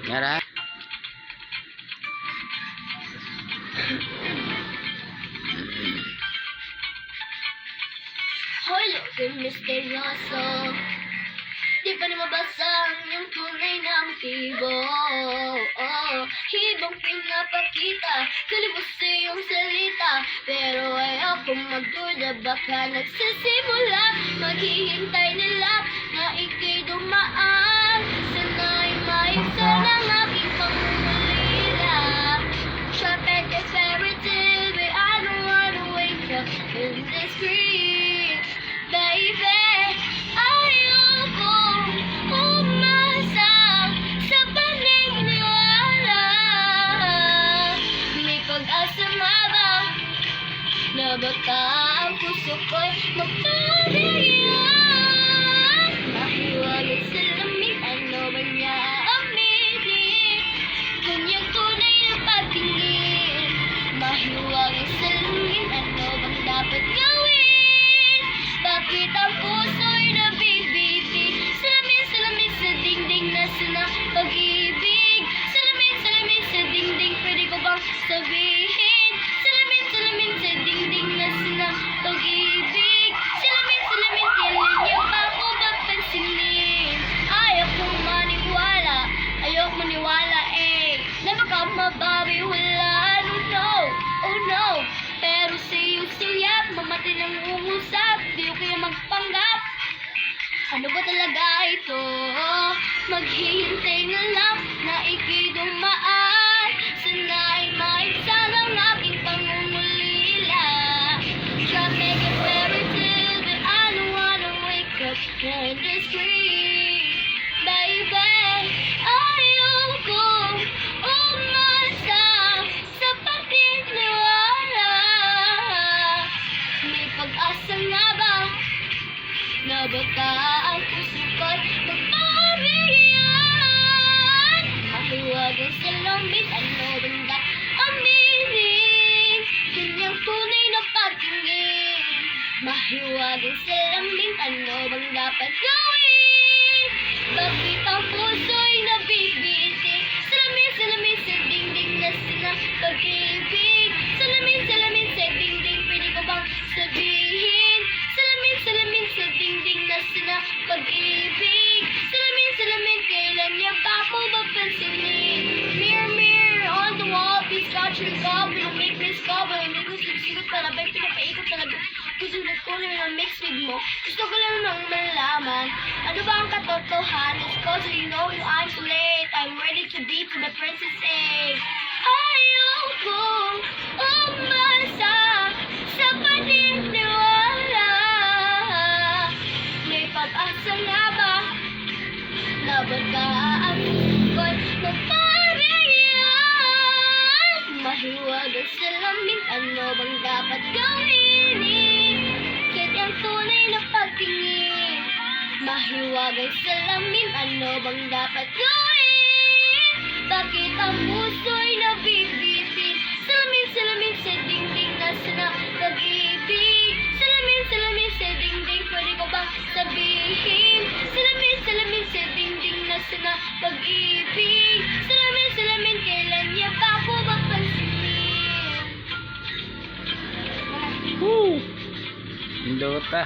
Yara. Hoy, yung misteryoso, di pa na mabasa ang iyong tunay na motibo. Ibang pinapakita, kalibos sa iyong salita, pero ayaw kong magduda, baka nagsisimula. Maghihintay nila na ika'y dumaan, sana'y maisa ng aking pangungulila. Shot at the fairy tale, but I don't wanna wake up in this dream. Baby, ayokong umasa sa paniniwala. May pag-asa nga ba na baka ang puso ko'y magpabigyan? Mahiwagang salamin, ano ba niya aminin? Kanyang tunay na pagtingin. Mahiwagang salamin, ano bang dapat gawin? Bakit ang puso'y nabibitin? Salamin sa dingding na sinang pag-ibig. Salamin sa dingding, pwede ko bang sabihin? Salamin sa dingding na sinang pag-ibig. Salamin, kailan niya pa ako papansinin? Ayaw kong maniwala, na baka mabawi, wala. Oh no, pero sa iyong sulyap, mamatay ng umusap, di ko kaya magpanggap. Ano ba talaga ito? Maghihintay na lang na ika'y dumaan, sana'y maisa ng aking pangungulila. Try make a fairy tale, but I don't wanna wake up in this dream. Baby, ayokong umasa sa paniniwala. May pag-asa nga ba na baka ang puso ko'y magpabigyan? Mahiwagang salamin, ano bang aminin? Kanyang tunay na pagtingin. Mahiwagang salamin, ano bang dapat gawin? Bakit ang puso'y nabibitin? Salamin sa dingding na sinang pag-ibig. Salamin sa dingding, pwede ko bang sabihin? Salamin sa dingding na sinang pag-ibig. Salamin, kailan niya ba ako mapansinin? Mirror on the wall, please catch your God. Will make me discover. Hindi ko sinusunod para ba'y pinapaikot talaga. Gusto ko na mix with mo. Gusto ko lang nang malaman, ano ba ang katotohanan? Cause you know I'm too late. I'm ready to be to the princess egg. Ayokong umasa sa paniniwala. May pag-asa nga ba na baka ang ko'y magpabigyan? Mahiwagang salamin, ano bang dapat gawin? Kanyang tunay na pagtingin. Mahiwagang salamin, ano bang dapat gawin? Bakit ang puso'y nabibitin? Salamin sa dingding na sinang pag-ibig. Salamin sa dingding, pwede ko bang sabihin? Salamin sa dingding na sinang pag-ibig. Salamin, kailan niya ba ako mapansinin? Indota.